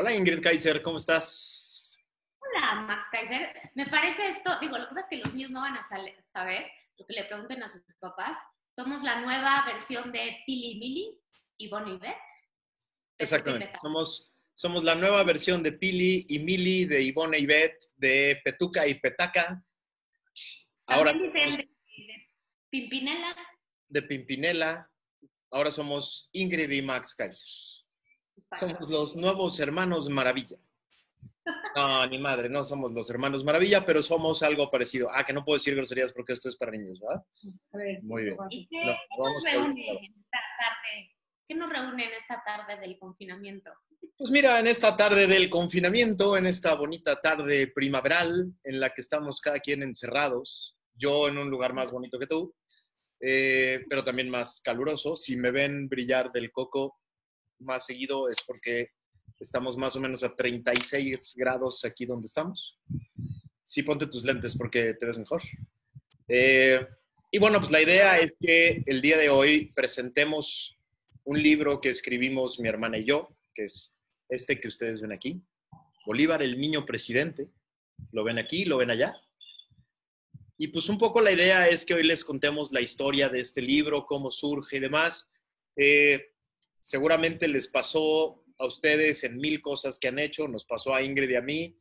Hola Ingrid Kaiser, ¿cómo estás? Hola, Max Kaiser. Me parece esto, digo, lo que pasa es que los niños no van a saber lo que le pregunten a sus papás. Somos la nueva versión de Pili y Mili y Bonnie y Beth, Petuca y Exactamente, Beta. somos la nueva versión de Pili y Mili, de Ivonne y Beth, de Petuca y Petaca. Ahora También dicen somos de Pimpinela. de Pimpinela, ahora somos Ingrid y Max Kaiser. Somos los Exactamente. nuevos hermanos Maravilla. No, ni madre, no somos los hermanos Maravilla, pero somos algo parecido. Ah, que no puedo decir groserías porque esto es para niños, ¿verdad? A ver, sí, Muy bien. ¿Y No, qué nos vamos a ver. reúne en esta tarde? ¿Qué nos reúne en esta tarde del confinamiento? Pues mira, en esta tarde del confinamiento, en esta bonita tarde primaveral en la que estamos cada quien encerrados, yo en un lugar más bonito que tú, pero también más caluroso. Si me ven brillar del coco más seguido es porque estamos más o menos a 36 grados aquí donde estamos. Sí, ponte tus lentes porque te ves mejor. Eh, y bueno, pues la idea es que el día de hoy presentemos un libro que escribimos mi hermana y yo, que es este que ustedes ven aquí, Bolívar, el niño presidente. Lo ven aquí, lo ven allá. Y pues un poco la idea es que hoy les contemos la historia de este libro, cómo surge y demás. Eh, Seguramente les pasó a ustedes en mil cosas que han hecho, nos pasó a Ingrid y a mí.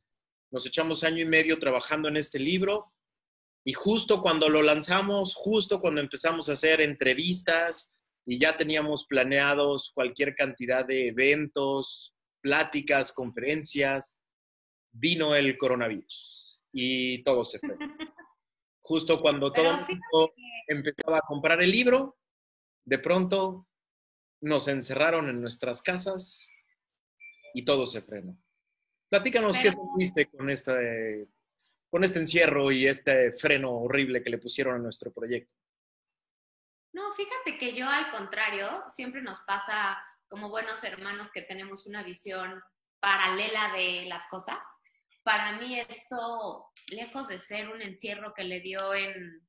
Nos echamos año y medio trabajando en este libro y justo cuando lo lanzamos, justo cuando empezamos a hacer entrevistas y ya teníamos planeados cualquier cantidad de eventos, pláticas, conferencias, vino el coronavirus y todo se fue. Justo cuando todo el Pero fíjate mundo que, empezaba a comprar el libro, de pronto nos encerraron en nuestras casas y todo se frenó. Platícanos qué pero sentiste con este encierro y este freno horrible que le pusieron a nuestro proyecto. no, fíjate que yo al contrario, siempre nos pasa como buenos hermanos que tenemos una visión paralela de las cosas. Para mí esto, lejos de ser un encierro que le dio en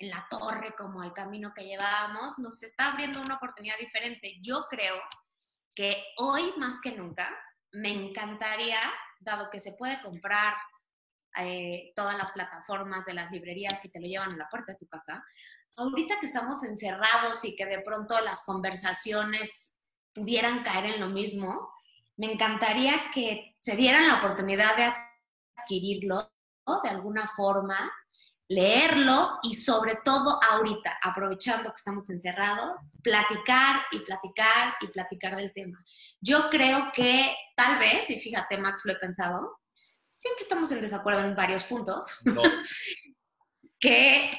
la torre como al camino que llevábamos, nos está abriendo una oportunidad diferente. Yo creo que hoy más que nunca me encantaría, dado que se puede comprar todas las plataformas de las librerías y te lo llevan a la puerta de tu casa, ahorita que estamos encerrados y que de pronto las conversaciones pudieran caer en lo mismo, me encantaría que se dieran la oportunidad de adquirirlo, ¿no? De alguna forma, leerlo y sobre todo ahorita, aprovechando que estamos encerrados, platicar y platicar y platicar del tema. Yo creo que tal vez, y fíjate Max, lo he pensado, siempre estamos en desacuerdo en varios puntos, No. que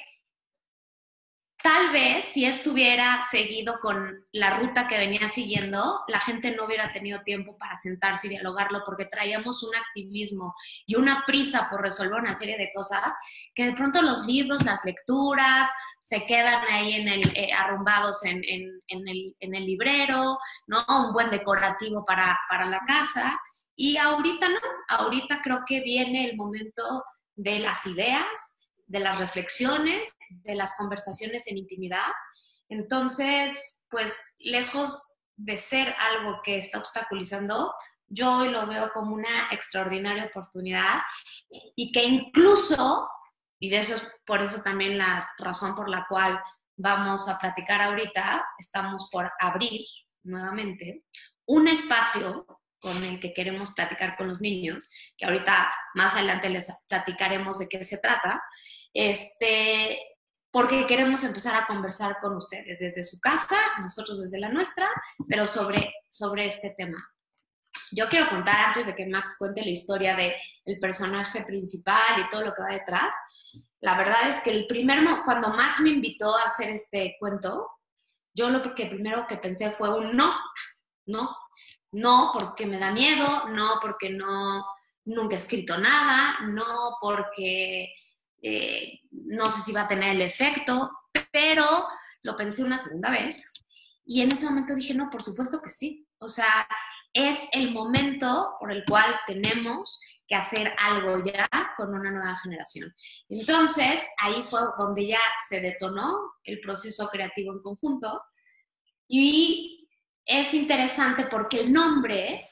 tal vez si estuviera seguido con la ruta que venía siguiendo, la gente no hubiera tenido tiempo para sentarse y dialogarlo porque traíamos un activismo y una prisa por resolver una serie de cosas que de pronto los libros, las lecturas, se quedan ahí arrumbados en el librero, ¿no? Un buen decorativo para la casa. Y ahorita no, ahorita creo que viene el momento de las ideas, de las reflexiones, de las conversaciones en intimidad. Entonces, pues lejos de ser algo que está obstaculizando, yo hoy lo veo como una extraordinaria oportunidad y que incluso, y de eso es por eso también la razón por la cual vamos a platicar ahorita, estamos por abrir nuevamente un espacio con el que queremos platicar con los niños, que ahorita más adelante les platicaremos de qué se trata, porque queremos empezar a conversar con ustedes desde su casa, nosotros desde la nuestra, pero sobre este tema. Yo quiero contar, antes de que Max cuente la historia del personaje principal y todo lo que va detrás, la verdad es que cuando Max me invitó a hacer este cuento, yo lo que primero que pensé fue un no, no, no porque me da miedo, no porque nunca he escrito nada, no porque no sé si va a tener el efecto, pero lo pensé una segunda vez y en ese momento dije, no, por supuesto que sí. O sea, es el momento por el cual tenemos que hacer algo ya con una nueva generación. Entonces, ahí fue donde ya se detonó el proceso creativo en conjunto y es interesante porque el nombre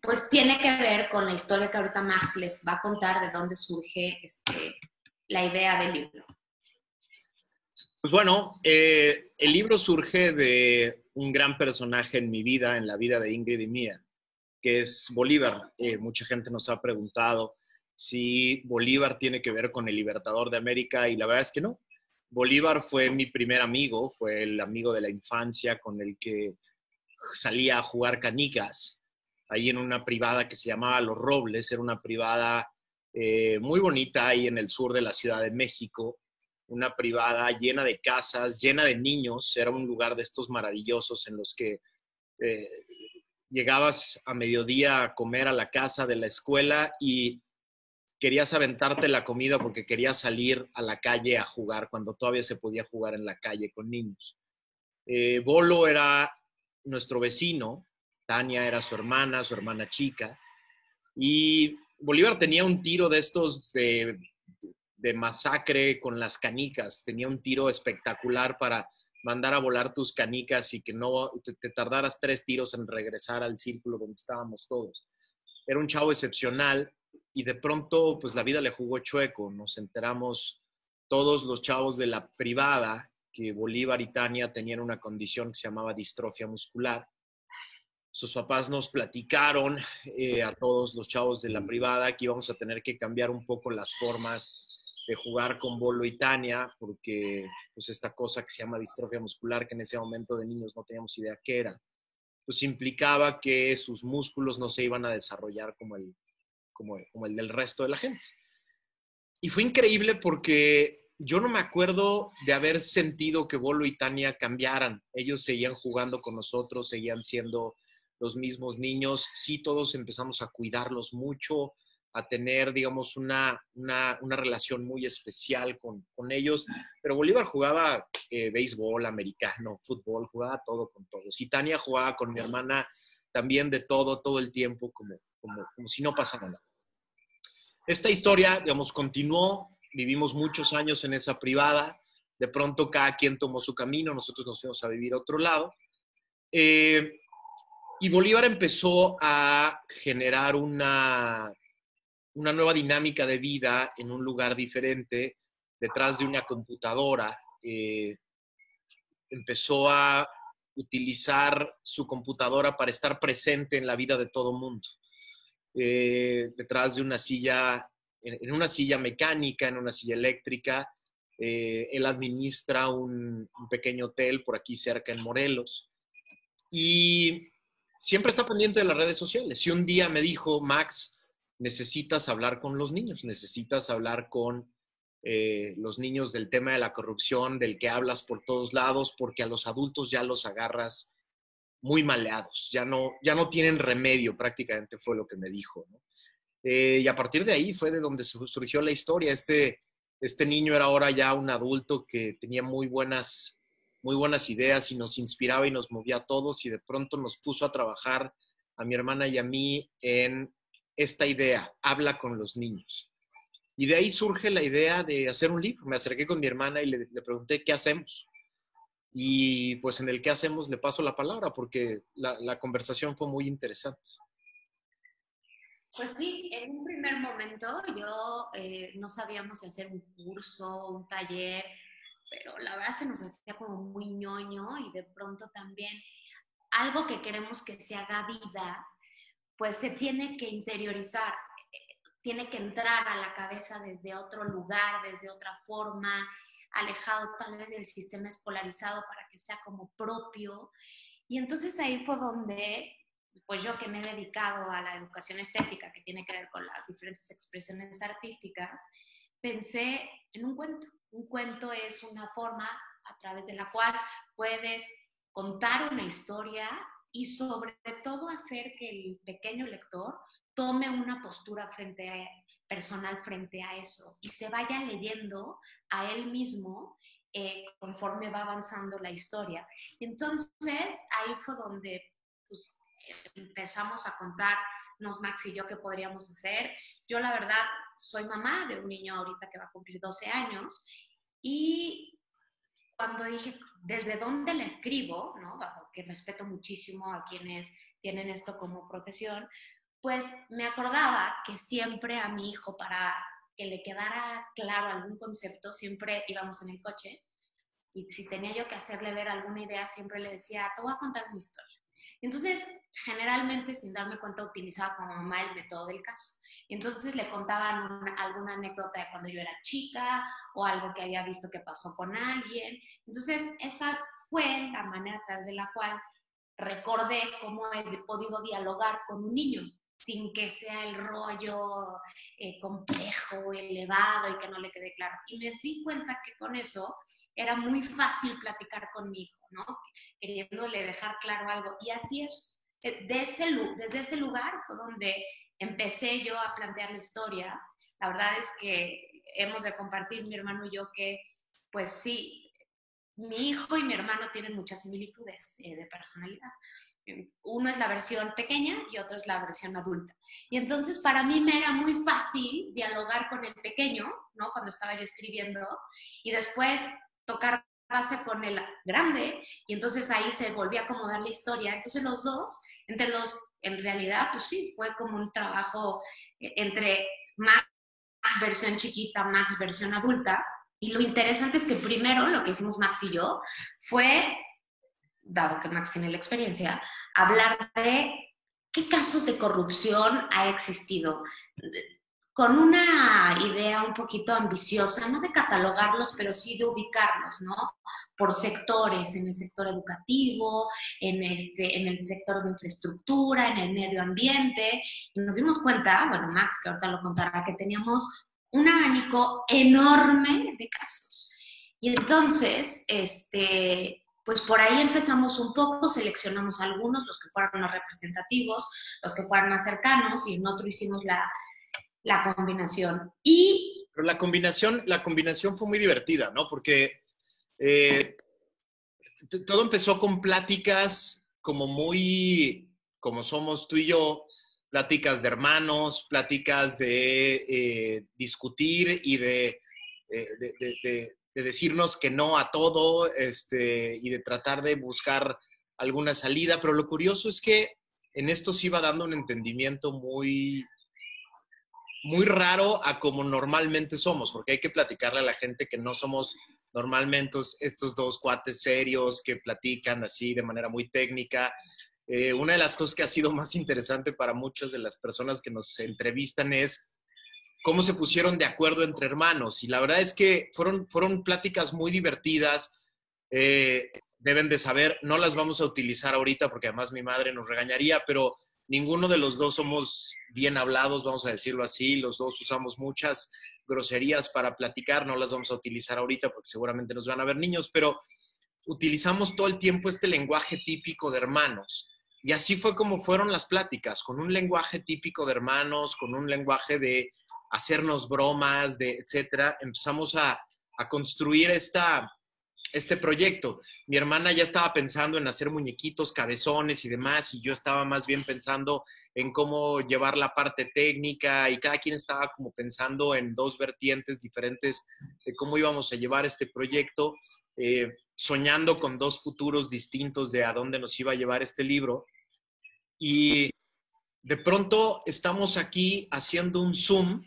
pues tiene que ver con la historia que ahorita Max les va a contar de dónde surge la idea del libro. Pues bueno, el libro surge de un gran personaje en mi vida, en la vida de Ingrid y mía, que es Bolívar. Mucha gente nos ha preguntado si Bolívar tiene que ver con el Libertador de América, y la verdad es que no. Bolívar fue mi primer amigo, fue el amigo de la infancia con el que salía a jugar canicas, ahí en una privada que se llamaba Los Robles. Era una privada muy bonita ahí en el sur de la Ciudad de México, una privada llena de casas, llena de niños. Era un lugar de estos maravillosos en los que eh, llegabas a mediodía a comer a la casa de la escuela y querías aventarte la comida porque querías salir a la calle a jugar, cuando todavía se podía jugar en la calle con niños. Bolo era nuestro vecino, Tania era su hermana chica, y Bolívar tenía un tiro de estos de masacre con las canicas. Tenía un tiro espectacular para mandar a volar tus canicas y que no te tardaras 3 tiros en regresar al círculo donde estábamos todos. Era un chavo excepcional y de pronto pues la vida le jugó chueco. Nos enteramos todos los chavos de la privada que Bolívar y Tania tenían una condición que se llamaba distrofia muscular. Sus papás nos platicaron a todos los chavos de la privada que íbamos a tener que cambiar un poco las formas de jugar con Bolo y Tania, porque pues esta cosa que se llama distrofia muscular, que en ese momento de niños no teníamos idea qué era, pues implicaba que sus músculos no se iban a desarrollar como el del resto de la gente. Y fue increíble porque yo no me acuerdo de haber sentido que Bolo y Tania cambiaran. Ellos seguían jugando con nosotros, seguían siendo los mismos niños. Sí, todos empezamos a cuidarlos mucho, a tener, digamos, una relación muy especial con ellos. Pero Bolívar jugaba béisbol, americano, fútbol, jugaba todo con todos. Y Tania jugaba con mi hermana también de todo el tiempo, como si no pasara nada. Esta historia, digamos, continuó. Vivimos muchos años en esa privada. De pronto cada quien tomó su camino, nosotros nos fuimos a vivir a otro lado. Y Bolívar empezó a generar una nueva dinámica de vida en un lugar diferente, detrás de una computadora. Empezó a utilizar su computadora para estar presente en la vida de todo mundo. Detrás de una silla, en una silla mecánica, en una silla eléctrica. Él administra un pequeño hotel por aquí cerca en Morelos. Y siempre está pendiente de las redes sociales. Y un día me dijo, Max, necesitas hablar con los niños, necesitas hablar con los niños del tema de la corrupción, del que hablas por todos lados, porque a los adultos ya los agarras muy maleados, ya no tienen remedio, prácticamente fue lo que me dijo, ¿no? Y a partir de ahí fue de donde surgió la historia. Este niño era ahora ya un adulto que tenía muy buenas ideas y nos inspiraba y nos movía a todos, y de pronto nos puso a trabajar a mi hermana y a mí en esta idea, habla con los niños. Y de ahí surge la idea de hacer un libro. Me acerqué con mi hermana y le pregunté, ¿qué hacemos? Y pues en el qué hacemos le paso la palabra porque la conversación fue muy interesante. Pues sí, en un primer momento yo no sabíamos si hacer un curso, un taller, pero la verdad se nos hacía como muy ñoño, y de pronto también algo que queremos que se haga vida, pues se tiene que interiorizar, tiene que entrar a la cabeza desde otro lugar, desde otra forma, alejado tal vez del sistema escolarizado para que sea como propio. Y entonces ahí fue donde, pues yo que me he dedicado a la educación estética, que tiene que ver con las diferentes expresiones artísticas, pensé en un cuento. Un cuento es una forma a través de la cual puedes contar una historia y sobre todo hacer que el pequeño lector tome una postura personal frente a eso y se vaya leyendo a él mismo conforme va avanzando la historia. Y entonces ahí fue donde pues, empezamos a contarnos Max y yo qué podríamos hacer. Yo la verdad soy mamá de un niño ahorita que va a cumplir 12 años, y cuando dije, ¿desde dónde le escribo? ¿No? Que respeto muchísimo a quienes tienen esto como profesión, pues me acordaba que siempre a mi hijo, para que le quedara claro algún concepto, siempre íbamos en el coche y si tenía yo que hacerle ver alguna idea, siempre le decía, te voy a contar una historia. Entonces, generalmente, sin darme cuenta, utilizaba como mamá el método del caso. Entonces le contaban alguna anécdota de cuando yo era chica o algo que había visto que pasó con alguien. Entonces, esa fue la manera a través de la cual recordé cómo he podido dialogar con un niño sin que sea el rollo complejo, elevado y que no le quede claro. Y me di cuenta que con eso era muy fácil platicar con mi hijo, ¿no? Queriéndole dejar claro algo. Y así es. Desde ese lugar fue donde empecé yo a plantear la historia. La verdad es que hemos de compartir, mi hermano y yo, que pues sí, mi hijo y mi hermano tienen muchas similitudes de personalidad. Uno es la versión pequeña y otro es la versión adulta. Y entonces para mí me era muy fácil dialogar con el pequeño, ¿no? Cuando estaba yo escribiendo, y después tocar base con el grande, y entonces ahí se volvía a acomodar la historia. Entonces los dos, en realidad, pues sí, fue como un trabajo entre Max versión chiquita, Max versión adulta. Y lo interesante es que primero lo que hicimos Max y yo fue, dado que Max tiene la experiencia, hablar de qué casos de corrupción ha existido, con una idea un poquito ambiciosa, no de catalogarlos, pero sí de ubicarlos, ¿no? Por sectores, en el sector educativo, en el sector de infraestructura, en el medio ambiente. Y nos dimos cuenta, bueno, Max, que ahorita lo contará, que teníamos un abanico enorme de casos. Y entonces, pues por ahí empezamos un poco, seleccionamos algunos, los que fueran más representativos, los que fueran más cercanos, y en otro hicimos la combinación. Y Pero la combinación fue muy divertida, ¿no? Porque todo empezó con pláticas como muy, como somos tú y yo, pláticas de hermanos, pláticas de discutir y de decirnos que no a todo, y de tratar de buscar alguna salida. Pero lo curioso es que en esto se iba dando un entendimiento muy raro a como normalmente somos, porque hay que platicarle a la gente que no somos normalmente estos dos cuates serios que platican así de manera muy técnica. Una de las cosas que ha sido más interesante para muchas de las personas que nos entrevistan es cómo se pusieron de acuerdo entre hermanos. Y la verdad es que fueron pláticas muy divertidas. Deben de saber, no las vamos a utilizar ahorita porque además mi madre nos regañaría, pero ninguno de los dos somos bien hablados, vamos a decirlo así. Los dos usamos muchas groserías para platicar, no las vamos a utilizar ahorita porque seguramente nos van a ver niños, pero utilizamos todo el tiempo este lenguaje típico de hermanos. Y así fue como fueron las pláticas, con un lenguaje típico de hermanos, con un lenguaje de hacernos bromas, de etcétera. Empezamos a construir este proyecto. Mi hermana ya estaba pensando en hacer muñequitos, cabezones y demás, y yo estaba más bien pensando en cómo llevar la parte técnica, y cada quien estaba como pensando en dos vertientes diferentes de cómo íbamos a llevar este proyecto, soñando con dos futuros distintos de a dónde nos iba a llevar este libro. Y de pronto estamos aquí haciendo un Zoom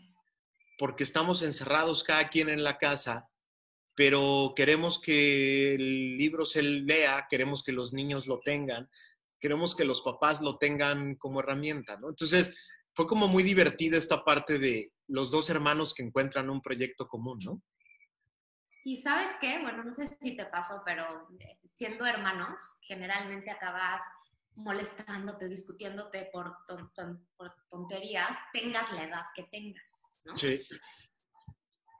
porque estamos encerrados cada quien en la casa, pero queremos que el libro se lea, queremos que los niños lo tengan, queremos que los papás lo tengan como herramienta, ¿no? Entonces, fue como muy divertida esta parte de los dos hermanos que encuentran un proyecto común, ¿no? ¿Y sabes qué? Bueno, no sé si te pasó, pero siendo hermanos, generalmente acabas molestándote, discutiéndote por tonterías, tengas la edad que tengas, ¿no? Sí.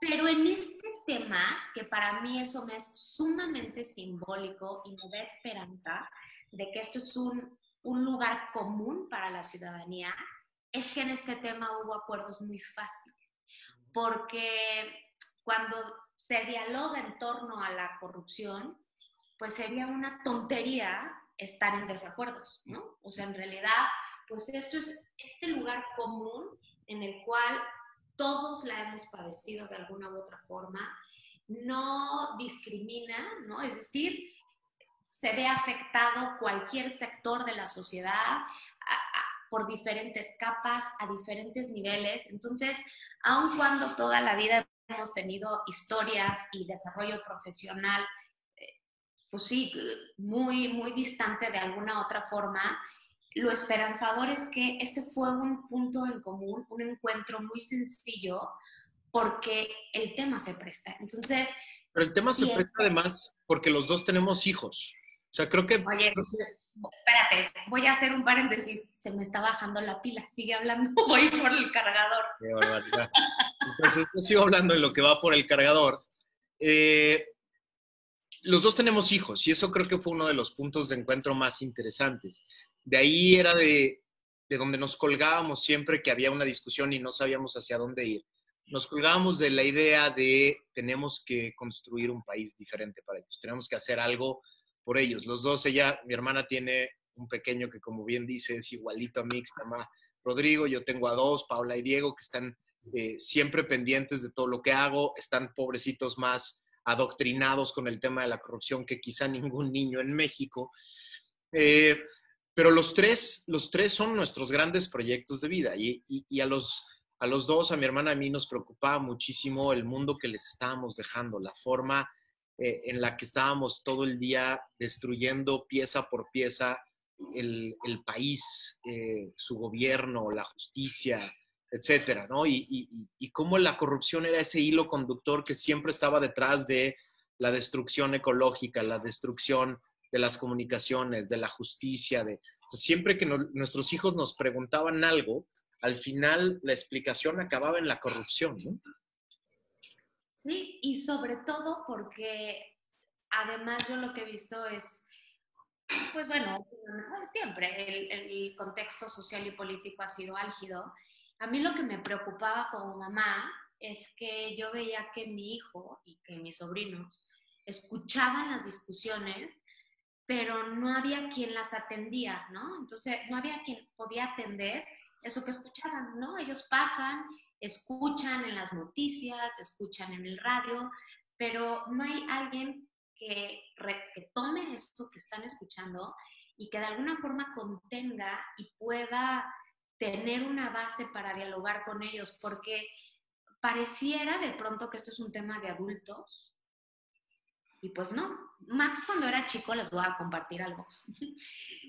Pero en este tema, que para mí eso me es sumamente simbólico y me da esperanza de que esto es un lugar común para la ciudadanía, es que en este tema hubo acuerdos muy fáciles. Porque cuando se dialoga en torno a la corrupción, pues sería una tontería estar en desacuerdos, ¿no? O sea, en realidad, pues esto es este lugar común en el cual todos la hemos padecido de alguna u otra forma, no discrimina, ¿no? Es decir, se ve afectado cualquier sector de la sociedad, por diferentes capas, a diferentes niveles. Entonces, aun cuando toda la vida hemos tenido historias y desarrollo profesional, pues sí, muy, muy distante de alguna otra forma, lo esperanzador es que este fue un punto en común, un encuentro muy sencillo, porque el tema se presta. Entonces, Pero el tema se sí, presta además porque los dos tenemos hijos. O sea, creo que... oye, espérate, voy a hacer un paréntesis, se me está bajando la pila, sigue hablando, voy por el cargador. Qué barbaridad. Entonces, yo sigo hablando de lo que va por el cargador. Los dos tenemos hijos y eso creo que fue uno de los puntos de encuentro más interesantes. De ahí era de donde nos colgábamos siempre que había una discusión y no sabíamos hacia dónde ir. Nos colgábamos de la idea de tenemos que construir un país diferente para ellos, tenemos que hacer algo por ellos. Los dos, mi hermana tiene un pequeño que como bien dice es igualito a mí, que se llama Rodrigo, yo tengo a dos, Paula y Diego, que están siempre pendientes de todo lo que hago, están pobrecitos más adoctrinados con el tema de la corrupción que quizá ningún niño en México. Pero los tres son nuestros grandes proyectos de vida y a los dos, a mi hermana y a mí, nos preocupaba muchísimo el mundo que les estábamos dejando, la forma en la que estábamos todo el día destruyendo pieza por pieza el país, su gobierno, la justicia, etcétera, ¿no? Y cómo la corrupción era ese hilo conductor que siempre estaba detrás de la destrucción ecológica, la destrucción de las comunicaciones, de la justicia, o sea, siempre que nuestros hijos nos preguntaban algo, al final la explicación acababa en la corrupción, ¿no? Sí, y sobre todo porque además yo lo que he visto es, pues bueno, siempre el contexto social y político ha sido álgido. A mí lo que me preocupaba como mamá es que yo veía que mi hijo y que mis sobrinos escuchaban las discusiones, pero no había quien las atendía, ¿no? Entonces, no había quien podía atender eso que escuchaban, ¿no? Ellos pasan, escuchan en las noticias, escuchan en el radio, pero no hay alguien que tome eso que están escuchando y que de alguna forma contenga y pueda tener una base para dialogar con ellos, porque pareciera de pronto que esto es un tema de adultos, y pues no. Max cuando era chico, les voy a compartir algo,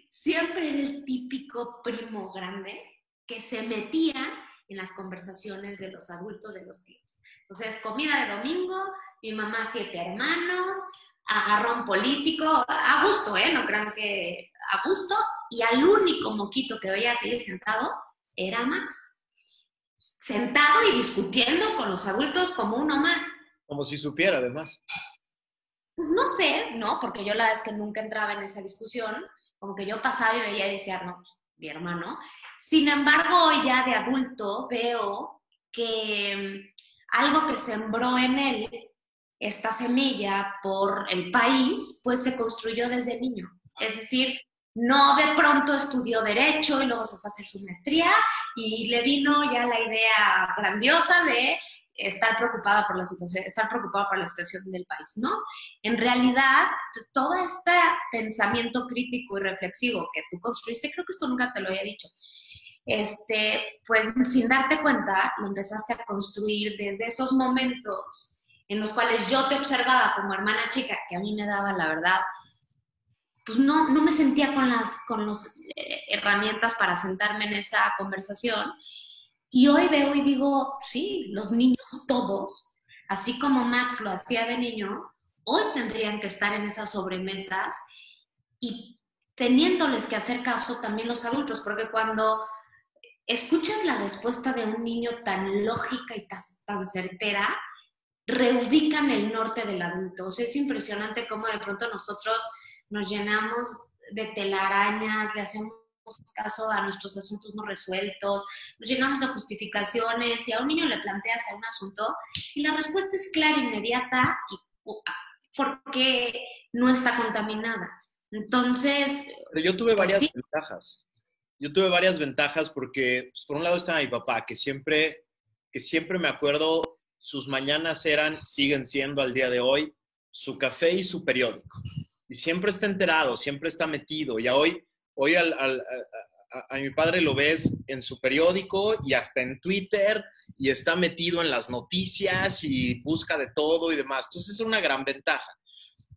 siempre era el típico primo grande que se metía en las conversaciones de los adultos, de los tíos. Entonces, comida de domingo, mi mamá 7 hermanos, agarrón político, a gusto, no crean que a gusto, y al único moquito que veía seguir sentado era Max. Sentado y discutiendo con los adultos como uno más. Como si supiera, además. Pues no sé, ¿no? Porque yo la verdad es que nunca entraba en esa discusión, como que yo pasaba y veía y decía, no, pues, mi hermano. Sin embargo, hoy ya de adulto veo que algo que sembró en él, esta semilla por el país, pues se construyó desde niño. Es decir, no de pronto estudió Derecho y luego se fue a hacer su maestría y le vino ya la idea grandiosa de estar preocupada por la situación, estar preocupada por la situación del país, ¿no? En realidad, todo este pensamiento crítico y reflexivo que tú construiste, creo que esto nunca te lo había dicho, pues sin darte cuenta, lo empezaste a construir desde esos momentos en los cuales yo te observaba como hermana chica, que a mí me daba, la verdad, pues no me sentía con las herramientas para sentarme en esa conversación. Y hoy veo y digo, sí, los niños todos, así como Max lo hacía de niño, hoy tendrían que estar en esas sobremesas y teniéndoles que hacer caso también los adultos, porque cuando escuchas la respuesta de un niño tan lógica y tan certera, reubican el norte del adulto. O sea, es impresionante cómo de pronto nosotros nos llenamos de telarañas, le hacemos caso a nuestros asuntos no resueltos, nos llenamos de justificaciones y a un niño le planteas a un asunto y la respuesta es clara, inmediata y porque no está contaminada. Entonces... Pero yo tuve varias sí. ventajas. Yo tuve varias ventajas porque, pues, por un lado estaba mi papá, que siempre me acuerdo, sus mañanas siguen siendo al día de hoy, su café y su periódico. Y siempre está enterado, siempre está metido. Y hoy a mi padre lo ves en su periódico y hasta en Twitter y está metido en las noticias y busca de todo y demás. Entonces es una gran ventaja.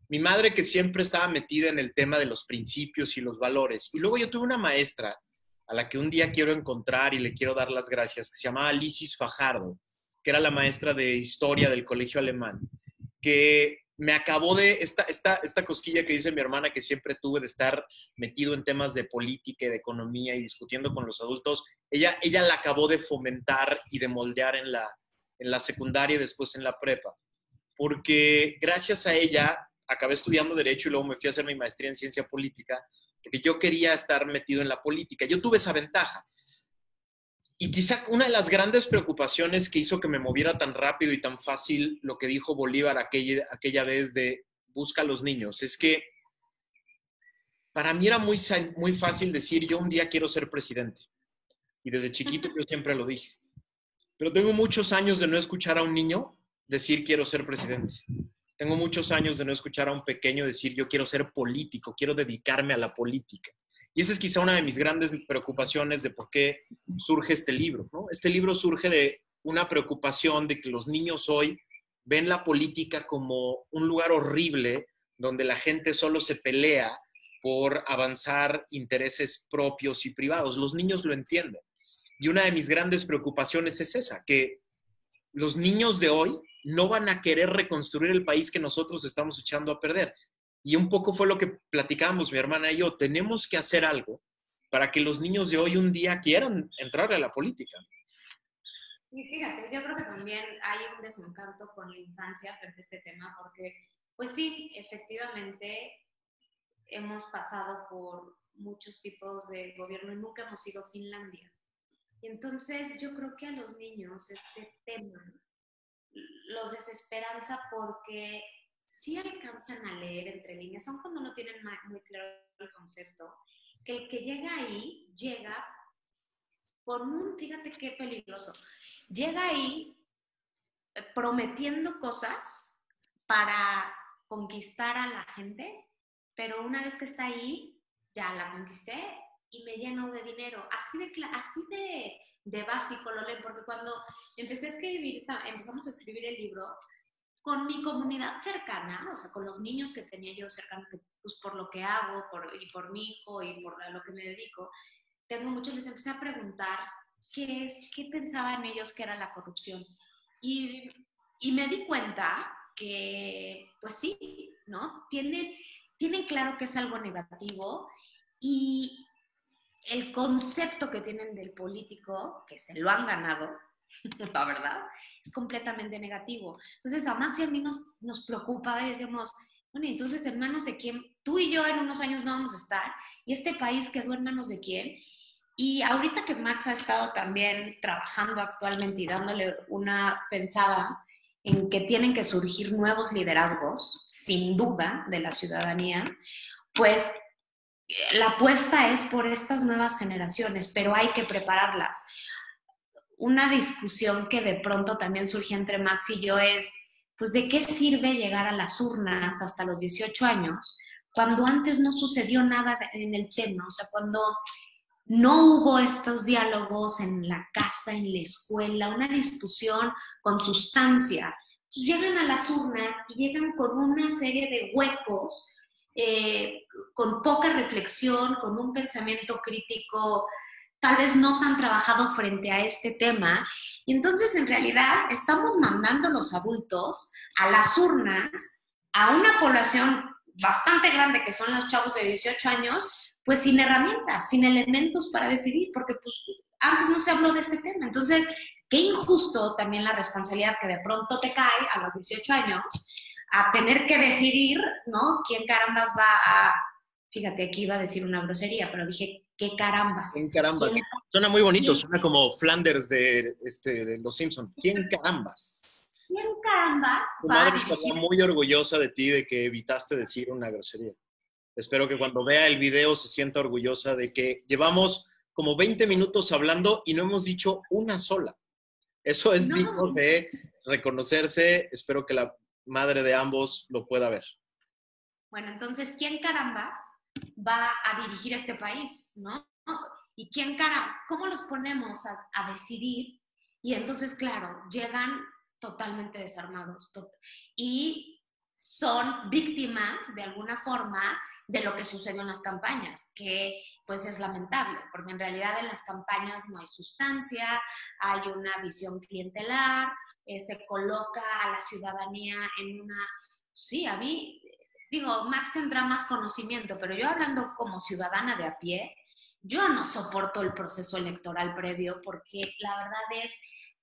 Mi madre que siempre estaba metida en el tema de los principios y los valores. Y luego yo tuve una maestra a la que un día quiero encontrar y le quiero dar las gracias, que se llamaba Lisis Fajardo, que era la maestra de historia del colegio alemán, que me acabó de esta cosquilla que dice mi hermana que siempre tuve de estar metido en temas de política y de economía y discutiendo con los adultos. Ella la acabó de fomentar y de moldear en la secundaria y después en la prepa. Porque gracias a ella acabé estudiando Derecho y luego me fui a hacer mi maestría en Ciencia Política, porque yo quería estar metido en la política. Yo tuve esa ventaja. Y quizá una de las grandes preocupaciones que hizo que me moviera tan rápido y tan fácil lo que dijo Bolívar aquella vez de busca a los niños, es que para mí era muy fácil decir yo un día quiero ser presidente. Y desde chiquito yo siempre lo dije. Pero tengo muchos años de no escuchar a un niño decir quiero ser presidente. Tengo muchos años de no escuchar a un pequeño decir yo quiero ser político, quiero dedicarme a la política. Y esa es quizá una de mis grandes preocupaciones de por qué surge este libro, ¿no? Este libro surge de una preocupación de que los niños hoy ven la política como un lugar horrible donde la gente solo se pelea por avanzar intereses propios y privados. Los niños lo entienden. Y una de mis grandes preocupaciones es esa, que los niños de hoy no van a querer reconstruir el país que nosotros estamos echando a perder. Y un poco fue lo que platicábamos mi hermana y yo. Tenemos que hacer algo para que los niños de hoy un día quieran entrar a la política. Y fíjate, yo creo que también hay un desencanto con la infancia frente a este tema, porque, pues sí, efectivamente hemos pasado por muchos tipos de gobierno y nunca hemos sido Finlandia. Y entonces yo creo que a los niños este tema los desesperanza porque sí alcanzan a leer entre líneas, aun cuando no tienen muy claro el concepto, que el que llega ahí, llega fíjate qué peligroso, llega ahí prometiendo cosas para conquistar a la gente, pero una vez que está ahí, ya la conquisté y me lleno de dinero. Así de básico lo leen, porque cuando empezamos a escribir el libro, con mi comunidad cercana, o sea, con los niños que tenía yo cercanos, pues por lo que hago, y por mi hijo y por lo que me dedico, tengo muchos, les empecé a preguntar qué pensaban ellos que era la corrupción. Y me di cuenta que, pues sí, ¿no? Tienen claro que es algo negativo y el concepto que tienen del político, que se lo han ganado, la verdad, es completamente negativo. Entonces a Max y a mí nos preocupaba y decíamos, bueno, entonces en manos de quién, tú y yo en unos años no vamos a estar, y este país quedó en manos de quién. Y ahorita que Max ha estado también trabajando actualmente y dándole una pensada en que tienen que surgir nuevos liderazgos, sin duda, de la ciudadanía, pues la apuesta es por estas nuevas generaciones, pero hay que prepararlas. Una discusión que de pronto también surge entre Max y yo es, pues, ¿de qué sirve llegar a las urnas hasta los 18 años cuando antes no sucedió nada en el tema? O sea, cuando no hubo estos diálogos en la casa, en la escuela, una discusión con sustancia. Llegan a las urnas y llegan con una serie de huecos, con poca reflexión, con un pensamiento crítico tal vez no tan trabajado frente a este tema. Y entonces, en realidad, estamos mandando los adultos a las urnas, a una población bastante grande, que son los chavos de 18 años, pues sin herramientas, sin elementos para decidir, porque pues antes no se habló de este tema. Entonces, qué injusto también la responsabilidad que de pronto te cae a los 18 años a tener que decidir, ¿no? ¿Quién carambas va a...? Fíjate, aquí iba a decir una grosería, pero dije, ¿qué carambas? ¿Quién carambas? Suena muy bonito, suena como Flanders de Los Simpson. ¿Quién carambas? ¿Quién carambas Tu va a madre dirigir? está muy orgullosa de ti de que evitaste decir una grosería. Espero que cuando vea el video se sienta orgullosa de que llevamos como 20 minutos hablando y no hemos dicho una sola. Eso es digno de reconocerse. Espero que la madre de ambos lo pueda ver. Bueno, entonces, ¿quién carambas va a dirigir este país, no? ¿Y cómo los ponemos a decidir? Y entonces, claro, llegan totalmente desarmados y son víctimas de alguna forma de lo que sucedió en las campañas, que pues es lamentable, porque en realidad en las campañas no hay sustancia, hay una visión clientelar, se coloca a la ciudadanía en una... Sí, a mí, digo, Max tendrá más conocimiento, pero yo hablando como ciudadana de a pie, yo no soporto el proceso electoral previo porque la verdad es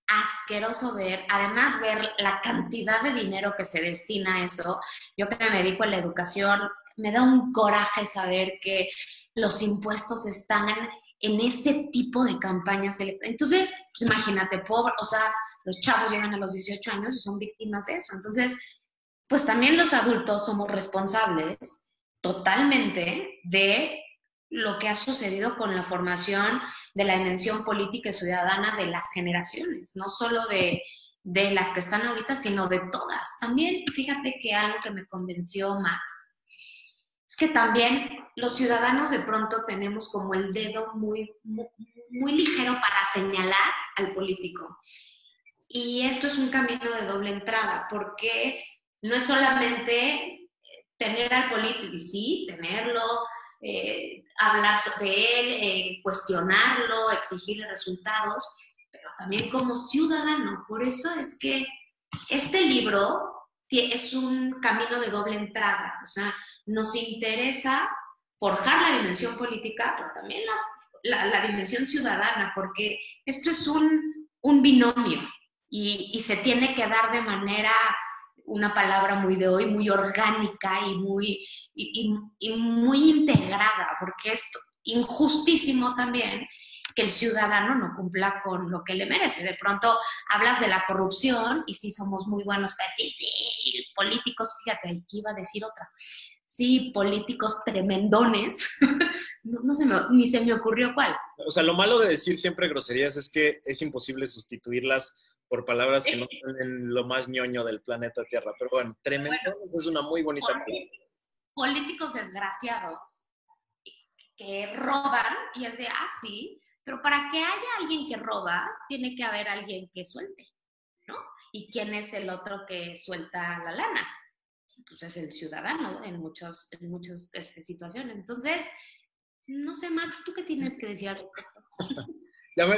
asqueroso además ver la cantidad de dinero que se destina a eso. Yo que me dedico a la educación, me da un coraje saber que los impuestos están en ese tipo de campañas electorales. Entonces, pues imagínate, pobre, o sea, los chavos llegan a los 18 años y son víctimas de eso. Entonces, pues también los adultos somos responsables totalmente de lo que ha sucedido con la formación de la dimensión política y ciudadana de las generaciones, no solo de las que están ahorita, sino de todas. También, fíjate que algo que me convenció más es que también los ciudadanos de pronto tenemos como el dedo muy ligero para señalar al político. Y esto es un camino de doble entrada, porque no es solamente tener al político, y sí, tenerlo, hablar de él, cuestionarlo, exigirle resultados, pero también como ciudadano. Por eso es que este libro es un camino de doble entrada. O sea, nos interesa forjar la dimensión política, pero también la dimensión ciudadana, porque esto es un binomio y se tiene que dar de manera, una palabra muy de hoy, muy orgánica y muy integrada, porque es injustísimo también que el ciudadano no cumpla con lo que le merece. De pronto hablas de la corrupción y sí somos muy buenos para decir, sí, políticos, fíjate, aquí iba a decir otra. Sí, políticos tremendones. No ni se me ocurrió cuál. O sea, lo malo de decir siempre groserías es que es imposible sustituirlas por palabras que no tienen lo más ñoño del planeta Tierra. Pero bueno, tremendones es una muy bonita palabra. Políticos desgraciados que roban y es de, sí, pero para que haya alguien que roba, tiene que haber alguien que suelte, ¿no? ¿Y quién es el otro que suelta la lana? Pues es el ciudadano en muchas situaciones. Entonces, no sé, Max, ¿tú qué tienes que decir al respecto?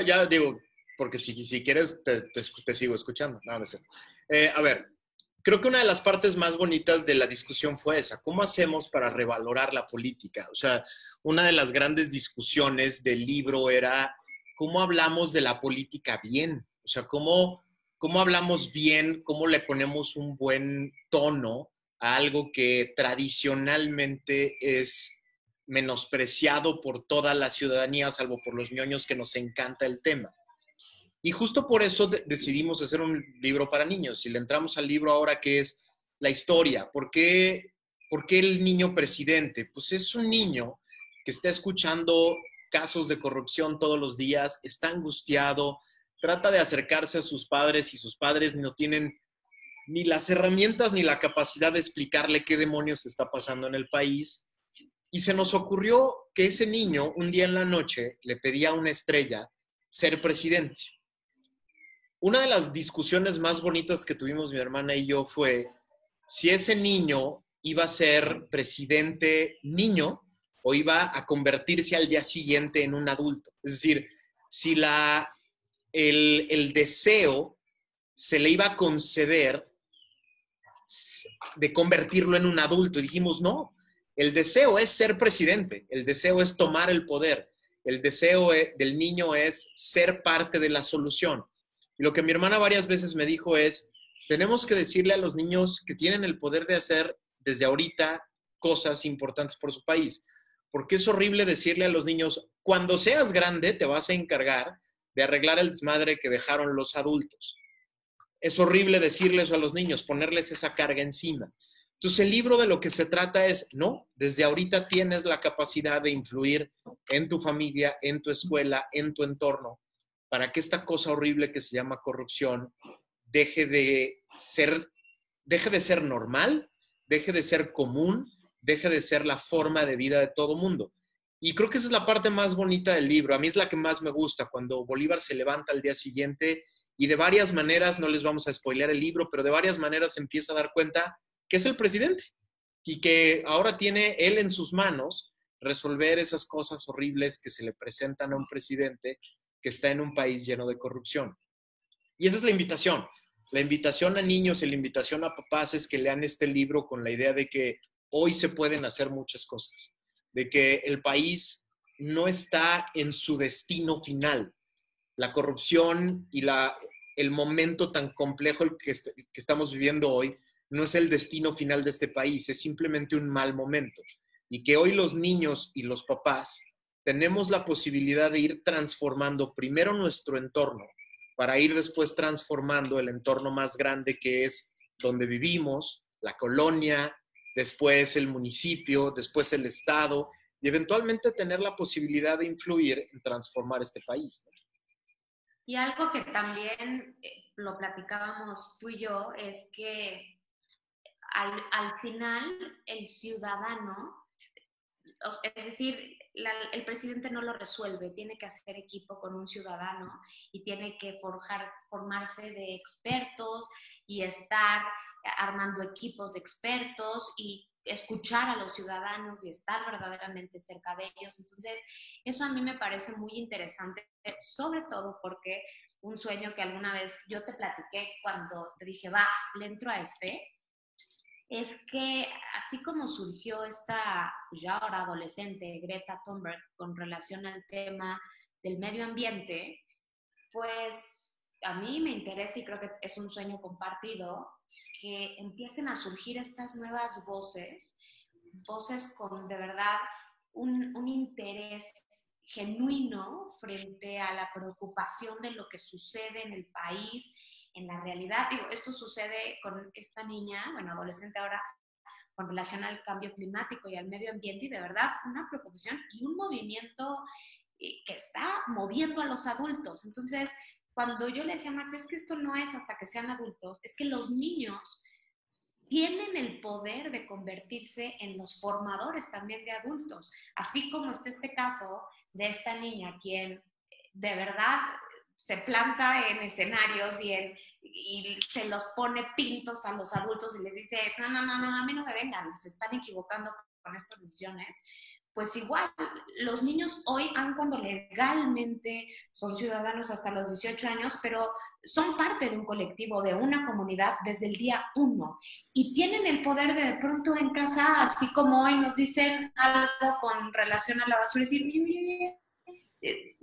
Ya digo, porque si quieres te sigo escuchando. No, no es cierto. A ver, creo que una de las partes más bonitas de la discusión fue esa. ¿Cómo hacemos para revalorar la política? O sea, una de las grandes discusiones del libro era cómo hablamos de la política bien. O sea, cómo hablamos bien, cómo le ponemos un buen tono a algo que tradicionalmente es menospreciado por toda la ciudadanía, salvo por los ñoños que nos encanta el tema. Y justo por eso decidimos hacer un libro para niños. Y le entramos al libro ahora, que es la historia. ¿Por qué el niño presidente? Pues es un niño que está escuchando casos de corrupción todos los días, está angustiado, trata de acercarse a sus padres y sus padres no tienen ni las herramientas ni la capacidad de explicarle qué demonios está pasando en el país. Y se nos ocurrió que ese niño, un día en la noche, le pedía a una estrella ser presidente. Una de las discusiones más bonitas que tuvimos mi hermana y yo fue si ese niño iba a ser presidente niño o iba a convertirse al día siguiente en un adulto. Es decir, si el deseo se le iba a conceder de convertirlo en un adulto. Y dijimos, no, el deseo es ser presidente, el deseo es tomar el poder, el deseo del niño es ser parte de la solución. Y lo que mi hermana varias veces me dijo es, tenemos que decirle a los niños que tienen el poder de hacer desde ahorita cosas importantes por su país. Porque es horrible decirle a los niños, cuando seas grande te vas a encargar de arreglar el desmadre que dejaron los adultos. Es horrible decirles a los niños, ponerles esa carga encima. Entonces, el libro de lo que se trata es, no, desde ahorita tienes la capacidad de influir en tu familia, en tu escuela, en tu entorno, para que esta cosa horrible que se llama corrupción deje de ser normal, deje de ser común, deje de ser la forma de vida de todo mundo. Y creo que esa es la parte más bonita del libro. A mí es la que más me gusta, cuando Bolívar se levanta al día siguiente y de varias maneras, no les vamos a spoilear el libro, pero de varias maneras se empieza a dar cuenta que es el presidente y que ahora tiene él en sus manos resolver esas cosas horribles que se le presentan a un presidente que está en un país lleno de corrupción. Y esa es la invitación. La invitación a niños y la invitación a papás es que lean este libro con la idea de que hoy se pueden hacer muchas cosas, de que el país no está en su destino final. La corrupción y el momento tan complejo que estamos viviendo hoy no es el destino final de este país, es simplemente un mal momento. Y que hoy los niños y los papás tenemos la posibilidad de ir transformando primero nuestro entorno, para ir después transformando el entorno más grande que es donde vivimos, la colonia, después el municipio, después el estado, y eventualmente tener la posibilidad de influir en transformar este país, ¿no? Y algo que también lo platicábamos tú y yo es que al final el ciudadano, es decir, el presidente no lo resuelve, tiene que hacer equipo con un ciudadano y tiene que formarse de expertos y estar armando equipos de expertos y escuchar a los ciudadanos y estar verdaderamente cerca de ellos. Entonces, eso a mí me parece muy interesante, sobre todo porque un sueño que alguna vez yo te platiqué cuando te dije, va, le entro a este, es que así como surgió esta, pues ya ahora adolescente, Greta Thunberg, con relación al tema del medio ambiente, pues a mí me interesa y creo que es un sueño compartido, que empiecen a surgir estas nuevas voces, voces con de verdad un interés genuino frente a la preocupación de lo que sucede en el país, en la realidad. Digo, esto sucede con esta niña, bueno, adolescente ahora, con relación al cambio climático y al medio ambiente, y de verdad una preocupación y un movimiento que está moviendo a los adultos. Entonces, cuando yo le decía a Max, es que esto no es hasta que sean adultos, es que los niños tienen el poder de convertirse en los formadores también de adultos, así como está este caso de esta niña, quien de verdad se planta en escenarios y se los pone pintos a los adultos y les dice, no, no, no, no, a mí no me vengan, se están equivocando con estas decisiones. Pues igual, los niños hoy, aun cuando legalmente son ciudadanos hasta los 18 años, pero son parte de un colectivo, de una comunidad desde el día 1 y tienen el poder de pronto en casa, así como hoy nos dicen algo con relación a la basura, decir,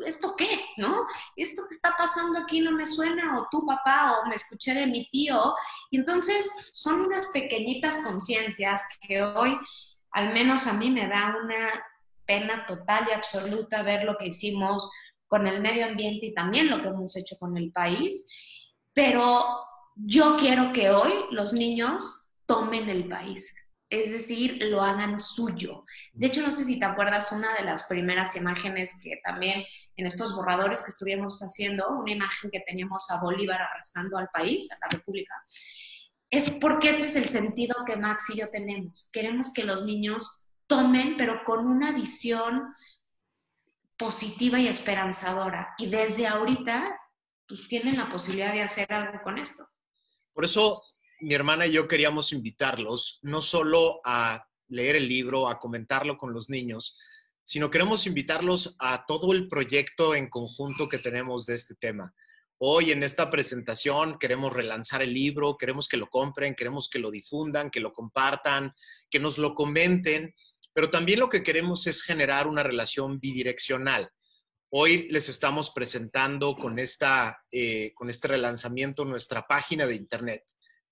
¿esto qué? ¿No? Esto que está pasando aquí no me suena, o tu papá, o me escuché de mi tío. Y entonces son unas pequeñitas conciencias que hoy, al menos a mí, me da una pena total y absoluta ver lo que hicimos con el medio ambiente y también lo que hemos hecho con el país. Pero yo quiero que hoy los niños tomen el país, es decir, lo hagan suyo. De hecho, no sé si te acuerdas una de las primeras imágenes que también en estos borradores que estuvimos haciendo, una imagen que teníamos a Bolívar arrasando al país, a la República, es porque ese es el sentido que Max y yo tenemos. Queremos que los niños tomen, pero con una visión positiva y esperanzadora. Y desde ahorita, pues tienen la posibilidad de hacer algo con esto. Por eso mi hermana y yo queríamos invitarlos no solo a leer el libro, a comentarlo con los niños, sino queremos invitarlos a todo el proyecto en conjunto que tenemos de este tema. Hoy en esta presentación queremos relanzar el libro, queremos que lo compren, queremos que lo difundan, que lo compartan, que nos lo comenten, pero también lo que queremos es generar una relación bidireccional. Hoy les estamos presentando con este relanzamiento nuestra página de internet,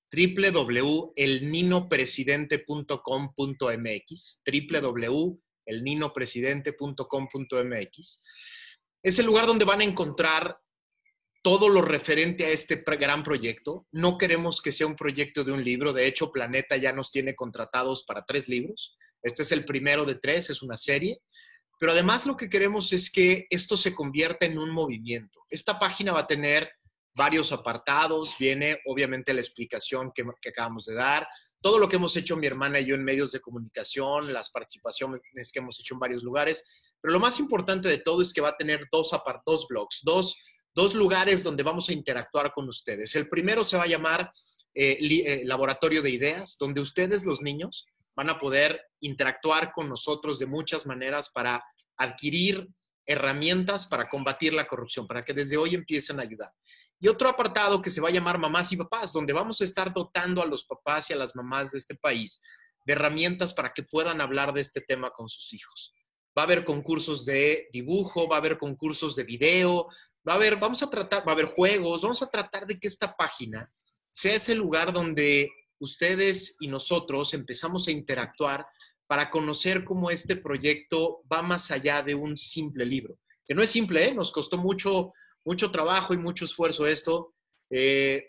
www.elninopresidente.com.mx, www.elninopresidente.com.mx. Es el lugar donde van a encontrar todo lo referente a este gran proyecto. No queremos que sea un proyecto de un libro. De hecho, Planeta ya nos tiene contratados para 3 libros. Este es el primero de 3, es una serie. Pero además lo que queremos es que esto se convierta en un movimiento. Esta página va a tener varios apartados. Viene obviamente la explicación que acabamos de dar. todo lo que hemos hecho mi hermana y yo en medios de comunicación, las participaciones que hemos hecho en varios lugares, pero lo más importante de todo es que va a tener dos blogs, dos lugares donde vamos a interactuar con ustedes. El primero se va a llamar Laboratorio de Ideas, donde ustedes, los niños, van a poder interactuar con nosotros de muchas maneras para adquirir herramientas para combatir la corrupción, para que desde hoy empiecen a ayudar. Y otro apartado que se va a llamar Mamás y Papás, donde vamos a estar dotando a los papás y a las mamás de este país de herramientas para que puedan hablar de este tema con sus hijos. Va a haber concursos de dibujo, va a haber concursos de video, va a haber juegos, vamos a tratar de que esta página sea ese lugar donde ustedes y nosotros empezamos a interactuar para conocer cómo este proyecto va más allá de un simple libro. Que no es simple, ¿eh? Nos costó mucho trabajo y mucho esfuerzo esto.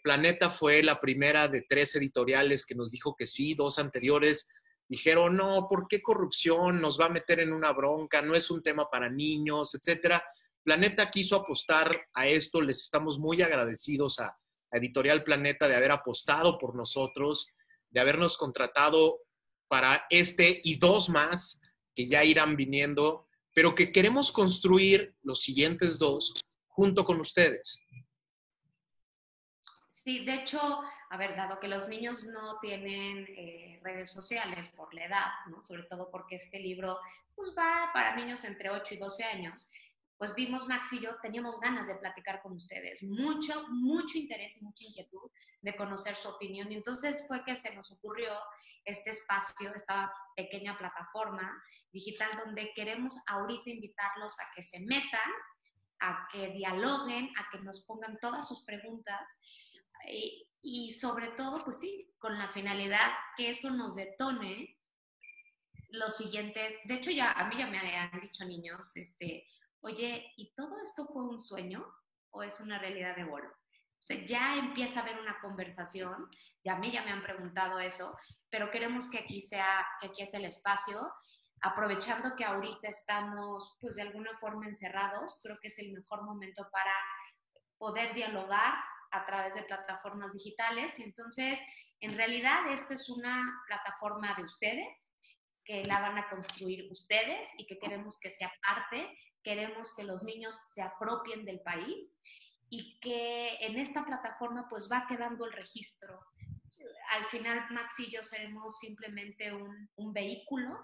Planeta fue la primera de 3 editoriales que nos dijo que sí, 2 anteriores dijeron, no, ¿por qué corrupción? Nos va a meter en una bronca, no es un tema para niños, etcétera. Planeta quiso apostar a esto, les estamos muy agradecidos a Editorial Planeta de haber apostado por nosotros, de habernos contratado para este y 2 más que ya irán viniendo, pero que queremos construir los siguientes 2 junto con ustedes. Sí, de hecho, a ver, dado que los niños no tienen redes sociales por la edad, ¿no? Sobre todo porque este libro pues, va para niños entre 8 y 12 años, pues vimos, Max y yo, teníamos ganas de platicar con ustedes, mucho interés y mucha inquietud de conocer su opinión. Y entonces fue que se nos ocurrió este espacio, esta pequeña plataforma digital donde queremos ahorita invitarlos a que se metan, a que dialoguen, a que nos pongan todas sus preguntas y sobre todo, pues sí, con la finalidad que eso nos detone los siguientes. De hecho, ya a mí ya me han dicho niños, oye, ¿y todo esto fue un sueño o es una realidad de oro? O sea, ya empieza a haber una conversación, ya a mí ya me han preguntado eso, pero queremos que aquí es el espacio, aprovechando que ahorita estamos, pues de alguna forma encerrados, creo que es el mejor momento para poder dialogar a través de plataformas digitales. Y entonces, en realidad, esta es una plataforma de ustedes, que la van a construir ustedes y que queremos que sea parte, queremos que los niños se apropien del país y que en esta plataforma pues va quedando el registro. Al final, Max y yo seremos simplemente un vehículo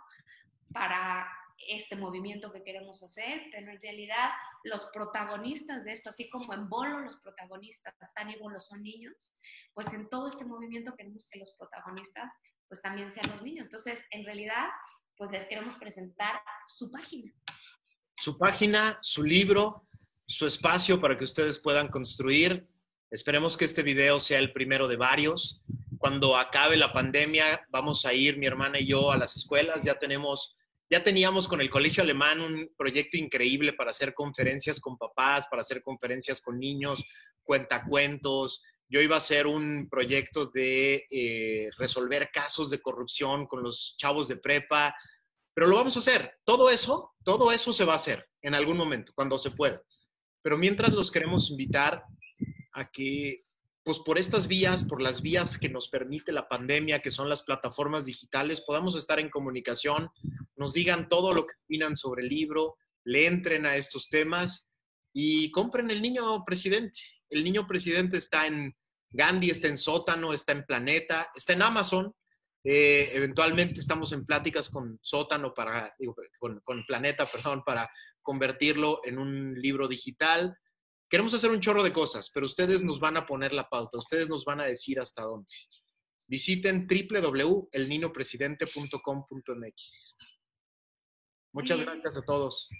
para este movimiento que queremos hacer, pero en realidad los protagonistas de esto, así como en Bolo los protagonistas, Tania y Bolo son niños, pues en todo este movimiento queremos que los protagonistas pues también sean los niños. Entonces, en realidad, pues les queremos presentar su página. Su página, su libro, su espacio para que ustedes puedan construir. Esperemos que este video sea el primero de varios. Cuando acabe la pandemia, vamos a ir, mi hermana y yo, a las escuelas. Ya teníamos con el Colegio Alemán un proyecto increíble para hacer conferencias con papás, para hacer conferencias con niños, cuentacuentos. Yo iba a hacer un proyecto de resolver casos de corrupción con los chavos de prepa, pero lo vamos a hacer. Todo eso se va a hacer en algún momento, cuando se pueda. Pero mientras los queremos invitar a que, pues por estas vías, por las vías que nos permite la pandemia, que son las plataformas digitales, podamos estar en comunicación, nos digan todo lo que opinan sobre el libro, le entren a estos temas y compren El Niño Presidente. El Niño Presidente está en Gandhi, está en Sótano, está en Planeta, está en Amazon. Eventualmente estamos en pláticas con Sótano con Planeta, para convertirlo en un libro digital. Queremos hacer un chorro de cosas, pero ustedes nos van a poner la pauta, ustedes nos van a decir hasta dónde. Visiten www.elniñopresidente.com.mx. Muchas gracias a todos.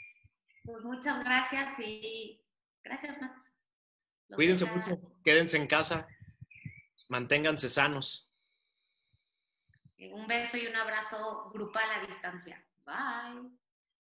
Pues muchas gracias y gracias, Max. Cuídense mucho, quédense en casa, manténganse sanos. Un beso y un abrazo grupal a distancia. Bye.